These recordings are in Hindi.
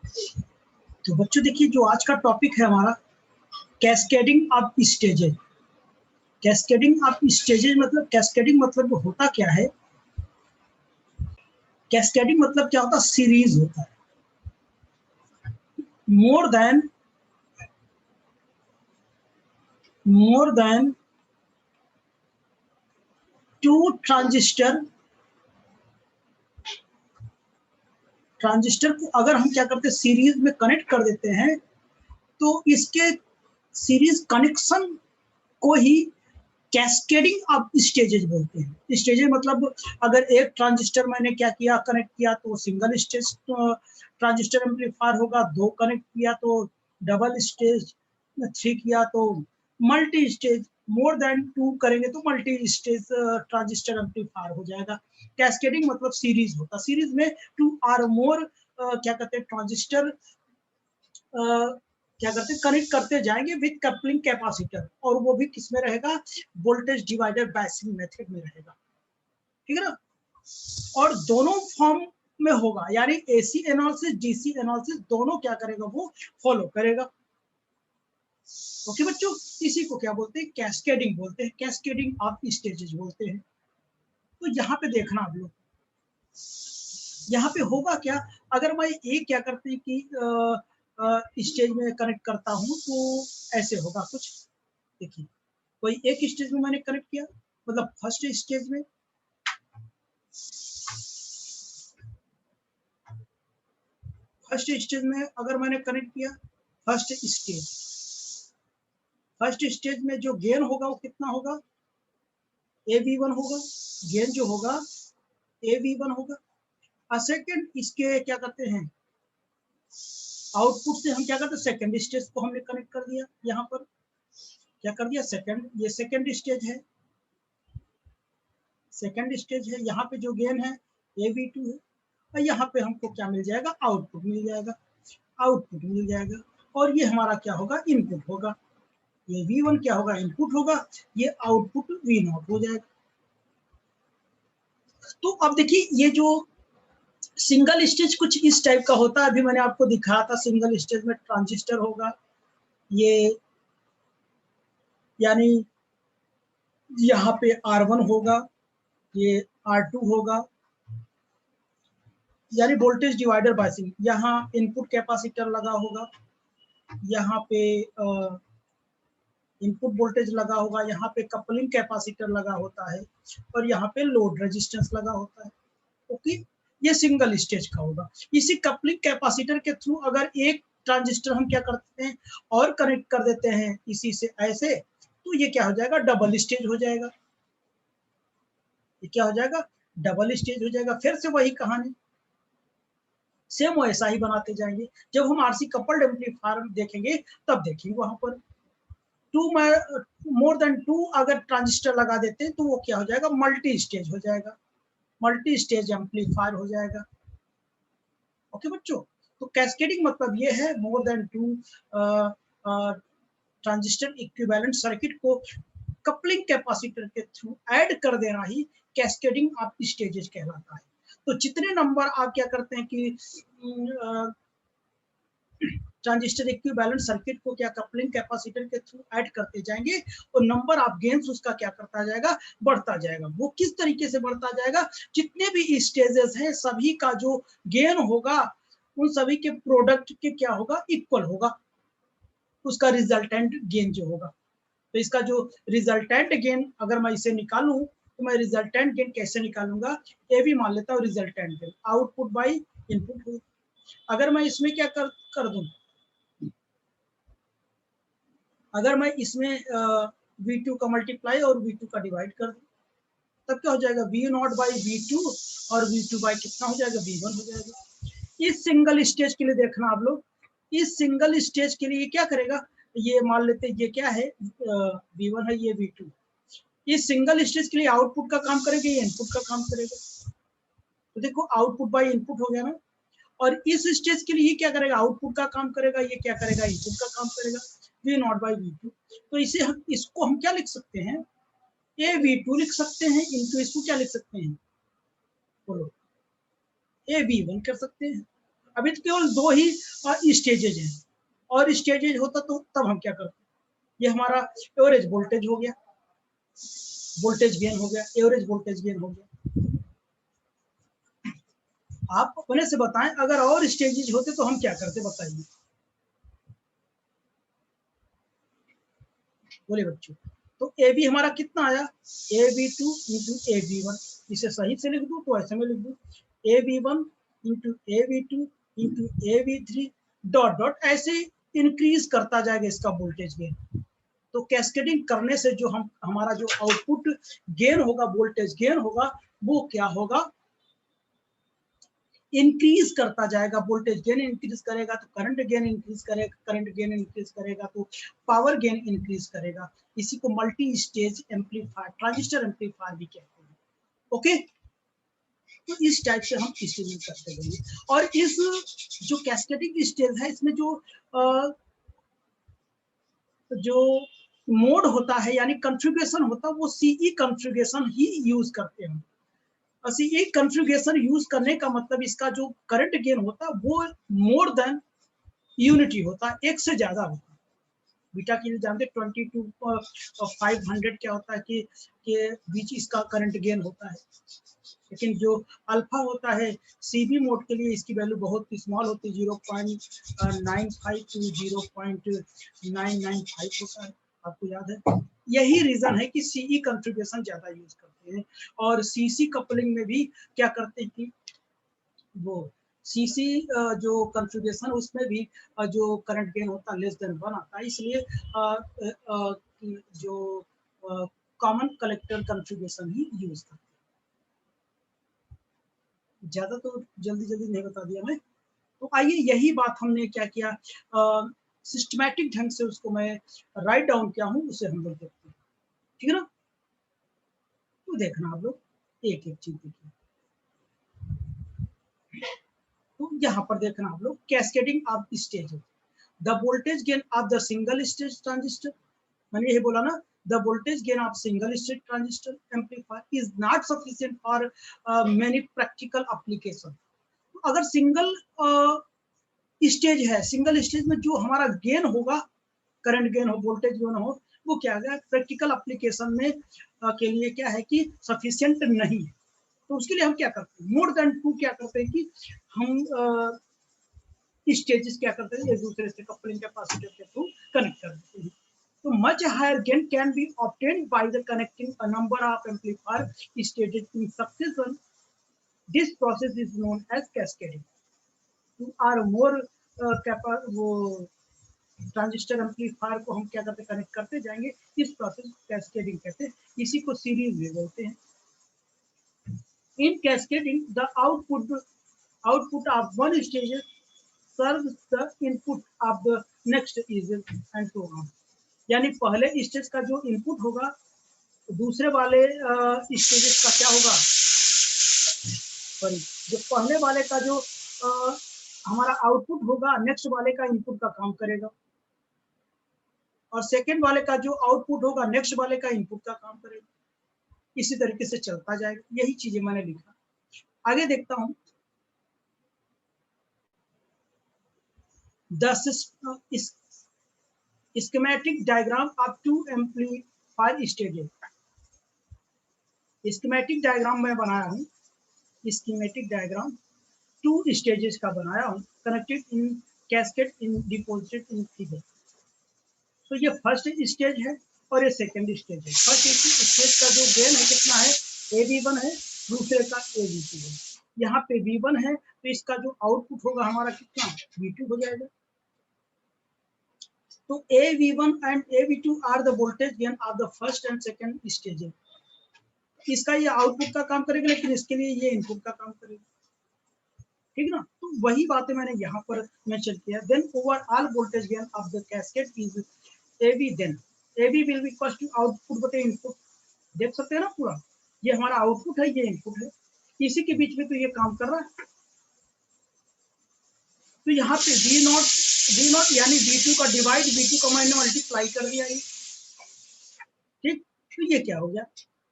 तो बच्चों देखिए, जो आज का टॉपिक है हमारा cascading of stages. Cascading of stages मतलब कैस्केडिंग मतलब होता क्या है? कैस्केडिंग मतलब क्या होता है? सीरीज होता है। मोर देन 2 ट्रांजिस्टर को अगर हम क्या करते हैं, सीरीज में कनेक्ट कर देते हैं, तो इसके सीरीज कनेक्शन को ही कैस्केडिंग ऑफ स्टेजेज बोलते हैं। स्टेजेज मतलब अगर एक ट्रांजिस्टर मैंने क्या किया, कनेक्ट किया, तो सिंगल स्टेज ट्रांजिस्टर एम्पलीफायर होगा। 2 कनेक्ट किया तो डबल स्टेज, 3 किया तो मल्टी स्टेज, मोर देन 2 करेंगे तो मल्टी स्टेज ट्रांजिस्टर एम्पलीफायर हो जाएगा। कैस्केडिंग मतलब सीरीज होता है। सीरीज में 2 और मोर क्या कहते हैं, ट्रांजिस्टर क्या करते हैं, कनेक्ट करते जाएंगे विद कपलिंग कैपेसिटर, और वो भी किसमें रहेगा? वोल्टेज डिवाइडर बायसिंग मेथड में रहेगा। ठीक है ना? और दोनों फॉर्म में होगा, यानी एसी एनालिसिस, डीसी एनालिसिस दोनों क्या करेगा, वो फॉलो करेगा। ओके बच्चों, इसी को क्या बोलते हैं? कैस्केडिंग बोलते हैं, कैस्केडिंग ऑफ स्टेजेस बोलते हैं। तो यहाँ पे देखना आप लोग, यहाँ पे होगा क्या, अगर मैं एक क्या करते हैं कि स्टेज में कनेक्ट करता हूँ तो ऐसे होगा कुछ। देखिए, कोई एक स्टेज में मैंने कनेक्ट किया, मतलब फर्स्ट स्टेज में अगर मैंने कनेक्ट किया फर्स्ट स्टेज में जो गेन होगा वो कितना होगा? AV1 होगा। गेन जो होगा AV1 होगा। और सेकेंड इसके क्या करते हैं, आउटपुट से हम क्या करते हैं, सेकेंड स्टेज को हमने कनेक्ट कर दिया। यहाँ पर क्या कर दिया, सेकेंड, ये सेकेंड स्टेज है। यहाँ पे जो गेन है AV2 है, और यहाँ पे हमको क्या मिल जाएगा? आउटपुट मिल जाएगा। और ये हमारा क्या होगा? इनपुट होगा। ये V1 क्या होगा? इनपुट होगा। ये आउटपुट V0 हो जाएगा। तो अब देखिए, ये जो सिंगल स्टेज कुछ इस टाइप का होता है। अभी मैंने आपको दिखाया था, सिंगल स्टेज में ट्रांजिस्टर होगा, ये यानी यहाँ पे R1 होगा, ये R2 होगा, यानी वोल्टेज डिवाइडर बायसिंग। यहाँ इनपुट कैपेसिटर लगा होगा, यहाँ पे इनपुट वोल्टेज लगा होगा, यहाँ पे कपलिंग कैपेसिटर लगा होता है, और यहाँ पे लोड रेजिस्टेंस लगा होता है। ओके, ये सिंगल स्टेज का होगा। इसी कपलिंग कैपेसिटर के थ्रू अगर एक ट्रांजिस्टर हम क्या करते हैं और कनेक्ट कर देते हैं इसी से ऐसे, तो ये क्या हो जाएगा? डबल स्टेज हो जाएगा। ये क्या हो जाएगा? डबल स्टेज हो जाएगा। फिर से वही कहानी, सेम वैसा ही बनाते जाएंगे। जब हम आरसी कपल्ड एम्पलीफायर देखेंगे तब देखेंगे वहां पर मोर देन 2 अगर ट्रांजिस्टर लगा देते हैं तो वो क्या हो जाएगा? मल्टी स्टेज हो जाएगा, मल्टी स्टेज एम्पलीफायर हो जाएगा। ओके बच्चों, तो कैस्केडिंग मतलब ये है, more than 2 transistor equivalent circuit को कपलिंग कैपेसिटर के थ्रू ऐड कर देना ही कैस्केडिंग ऑफ स्टेजेस कहलाता है। तो जितने नंबर आप क्या करते हैं कि ट्रांजिस्टर इक्विवेलेंट सर्किट को क्या कपलिंग कैपेसिटर के थ्रू ऐड करते जाएंगे, और नंबर ऑफ गेन्स उसका क्या करता जाएगा? बढ़ता जाएगा। वो किस तरीके से बढ़ता जाएगा? जितने भी स्टेजेस हैं सभी का जो गेन होगा, उन सभी के प्रोडक्ट के क्या होगा? इक्वल होगा, उसका रिजल्टेंट गेन जो होगा। तो इसका जो रिजल्टेंट गेन अगर मैं इसे निकालूं तो मैं रिजल्टेंट गेन कैसे निकालूंगा? ये भी मान लेता हूँ resultant gain, output by input. अगर मैं इसमें क्या कर दूं, अगर मैं इसमें V2 का मल्टीप्लाई और V2 का डिवाइड कर दूं, तब क्या हो जाएगा? V0 बाई V2, और V2 बाई कितना हो जाएगा? V1 हो जाएगा। इस सिंगल स्टेज के लिए देखना आप लोग, इस सिंगल स्टेज के लिए क्या करेगा? ये मान लेते हैं, ये क्या है? V1 है, ये V2। इस सिंगल स्टेज के लिए आउटपुट का काम करेगा, ये इनपुट का काम करेगा। तो देखो, आउटपुट बाई इनपुट हो गया ना। और इस स्टेज के लिए ये क्या करेगा? आउटपुट का काम करेगा, ये क्या करेगा? इनपुट का काम करेगा, V0 बाई V2। तो इसे इसको हम क्या लिख सकते हैं? AV2 लिख सकते हैं, इनटू इसको क्या लिख सकते हैं? बोलो, AV1 कर सकते हैं। अभी तो केवल दो ही स्टेजेज हैं, और स्टेजेज होता तो तब हम क्या करते, ये हमारा एवरेज वोल्टेज हो गया, वोल्टेज गेन हो गया, एवरेज वोल्टेज गेन हो गया। आप अपने से बताएं, अगर और स्टेजेज होते तो हम क्या करते, बताइए, बोले बच्चों। तो ए बी हमारा कितना आया, A B two into A B one, इसे सही से लिख दूं तो ऐसे में लिख दूं, A B one into A B two into A B three dot dot, ऐसे इंक्रीज करता जाएगा इसका वोल्टेज गेन। तो कैस्केडिंग करने से जो हम हमारा जो आउटपुट गेन होगा, वोल्टेज गेन होगा, वो क्या होगा, इंक्रीज करता जाएगा। वोल्टेज गेन इंक्रीज करेगा तो करंट गेन इंक्रीज करेगा, करंट गेन इंक्रीज करेगा तो पावर गेन इंक्रीज करेगा। इसी को multi stage amplifier, transistor amplifier भी कहते हैं। ओके, तो इस टाइप से हम इस्तेमाल करते रहेंगे। और इस जो कैस्केडिंग स्टेज है, इसमें जो मोड होता है यानी कॉन्फ़िगरेशन होता है, वो सीई कॉन्फ़िगरेशन ही यूज करते हैं। सीई कॉन्फ़िगरेशन यूज करने का मतलब इसका जो करंट गेन होता है वो मोर देन यूनिटी होता है, एक से ज्यादा होता है। बीटा के लिए जानते 22 500 क्या होता है कि बीच इसका करंट गेन होता है। लेकिन जो अल्फा होता है सीबी मोड के लिए, इसकी वैल्यू बहुत स्मॉल होती है, 0.95 टू 0.995 होता है, आपको याद है। यही रीजन है कि सीई कॉन्फ़िगरेशन ज्यादा यूज करते हैं। और सीसी कपलिंग में भी क्या करते हैं कि वो सीसी जो कॉन्फ़िगरेशन, उसमें भी जो करंट गेन होता है लेस देन 1 आता है, इसलिए जो कॉमन कलेक्टर कॉन्फ़िगरेशन ही यूज करते हैं। ज्यादा तो जल्दी जल्दी नहीं बता दिया मैं। तो आइए, यही बात हमने क्या किया, सिस्टमैटिक ढंग से उसको मैं राइट डाउन किया हूँ, उसे हम लोग देखते हैं, ठीक है ना। तो देखना आप लोग, एक एक चीज देखिए। तो यहाँ पर देखना आप लोग, cascading of stage, the voltage gain of the single stage transistor, मैंने ये बोला ना, the voltage gain of single stage transistor amplifier is not sufficient for many practical application। अगर सिंगल स्टेज है, सिंगल स्टेज में जो हमारा गेन होगा, करंट गेन हो, वोल्टेज गेन हो, वो क्या है, प्रैक्टिकल एप्लीकेशन में के लिए क्या है कि सफिशिएंट नहीं है। तो उसके लिए हम क्या करते हैं, मोर देन टू क्या करते हैं कि हम स्टेजेस क्या करते हैं, एक दूसरे से कपलिंग कैपेसिटर के थ्रू कनेक्ट कर देते हैं। So much higher gain can be obtained by the connecting a number of amplifier stages in succession. This process is known as cascading. To our more वो ट्रांजिस्टर एम्पलीफायर को हम क्या करते, कनेक्ट करते जाएंगे, इस प्रोसेस कैस्केडिंग कहते हैं। इसी को सीरीज भी बोलते हैं। In cascading the output of one stage serves the input of the next is and so on. यानी पहले स्टेज का जो इनपुट होगा, दूसरे वाले स्टेजेस का क्या होगा, सॉरी, जो पहले वाले का जो हमारा आउटपुट होगा, नेक्स्ट वाले का इनपुट का काम करेगा, और सेकेंड वाले का जो आउटपुट होगा, नेक्स्ट वाले का इनपुट का काम करेगा। इसी तरीके से चलता जाएगा। यही चीजें मैंने लिखा। आगे देखता हूं, schematic diagram of two amplifier stages. Schematic diagram मैं बनाया हूं, स्कीमेटिक डायग्राम टू स्टेजेस का बनाया हूं, connected in cascade in deposited in figure. तो ये फर्स्ट स्टेज है और ये सेकंड स्टेज है। फर्स्ट स्टेज का जो गेन है कितना है, AB1 है, दूसरे का AB2 है। यहाँ पे V1 है, तो इसका जो आउटपुट होगा हमारा कितना, V2 हो जाएगा। तो AV1 and AV2 are the voltage gain of the first and second stage. इसका ये आउटपुट का काम करेगा, लेकिन इसके लिए ये इनपुट का काम करेगा, ठीक ना। तो वही बातें मैंने यहाँ पर मेंशन किया। Then overall voltage gain of the cascade is AB, then AB will be equal to output बटे इनपुट। देख सकते हैं ना, पूरा ये हमारा आउटपुट है, ये इनपुट है, इसी के बीच में तो ये काम कर रहा है। तो यहाँ पे V0 यानी V2 का डिवाइड, V2 का मैंने मल्टीप्लाई कर दिया, ठीक। तो ये क्या हो गया,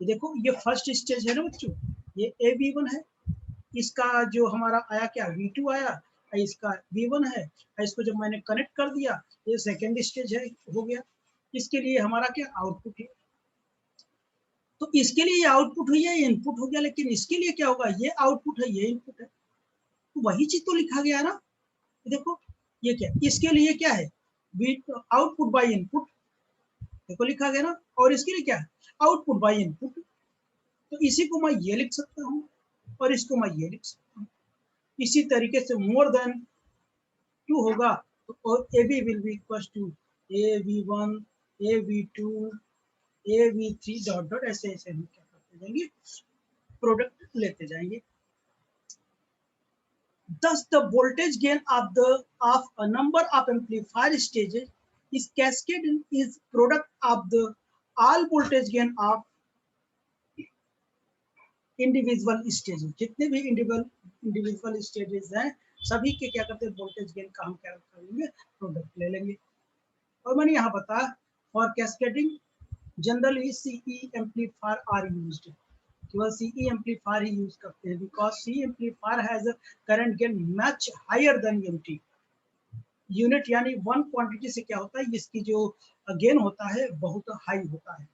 ये देखो, ये फर्स्ट स्टेज है ना बच्चों, ये AB1 है, इसका जो हमारा आया क्या, V2 आया, इसका V1 है, इसको जब मैंने कनेक्ट कर दिया, ये सेकेंड स्टेज है, हो गया। इसके लिए हमारा क्या आउटपुट है, तो इसके लिए ये आउटपुट हुई है, इनपुट हो गया, लेकिन इसके लिए क्या होगा, ये आउटपुट है, ये इनपुट है, तो वही चीज तो लिखा गया ना। देखो ये क्या, इसके लिए क्या है, आउटपुट बाय इनपुट, देखो लिखा गया ना, और इसके लिए क्या है, आउटपुट बाय इनपुट, तो इसी को मैं ये लिख सकता हूँ और इसको मैं ये लिख सकता हूँ। इसी तरीके से मोर देन 2 होगा तो AB will be equal to AV1, AV2, AV3 dot dot, ऐसे ऐसे हम क्या करते जाएंगे, प्रोडक्ट लेते जाएंगे। Thus the voltage gain of a number of amplifier stages is cascaded is product of the all voltage gain of individual stages, जितने भी इंडिविजुअल स्टेजेस हैं सभी के क्या करते हैं, वोल्टेज गेन का हम क्या कर लेंगे, प्रोडक्ट ले लेंगे। और मैंने यहाँ बताया for cascading generally CE amplifier are used, केवल सीई एम्पलीफायर ही यूज करते हैं, because C amplifier has current gain much higher than unity. Unit यानी वन क्वांटिटी से क्या होता है, इसकी जो गेन होता है बहुत हाई होता है,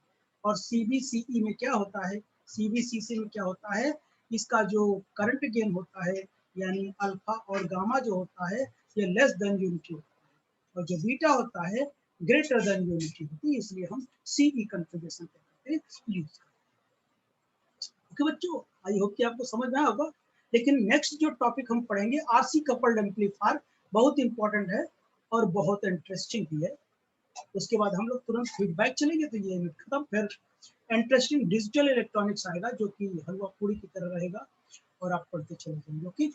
और सीबीसीई में क्या होता है, सीबीसीसी में क्या होता है, इसका जो करंट गेन होता है यानी अल्फा और गामा जो होता है ये लेस देन यूनिटी होता है, और जो बीटा होता है ग्रेटर देन यूनिटी होती है, इसलिए हम सीई कॉन्फ़िगरेशन करते हैं यूज करते हैं। ओके बच्चों, आई होप कि आपको समझ में आया होगा। लेकिन नेक्स्ट जो टॉपिक हम पढ़ेंगे आरसी कपल्ड एम्पलीफायर, बहुत इंपॉर्टेंट है और बहुत इंटरेस्टिंग भी है। उसके बाद हम लोग तुरंत फीडबैक चलेंगे, तो ये यूनिट खत्म, फिर इंटरेस्टिंग डिजिटल इलेक्ट्रॉनिक्स आएगा जो कि हलवा पूरी की तरह रहेगा और आप पढ़ते चले जाएंगे। ओके।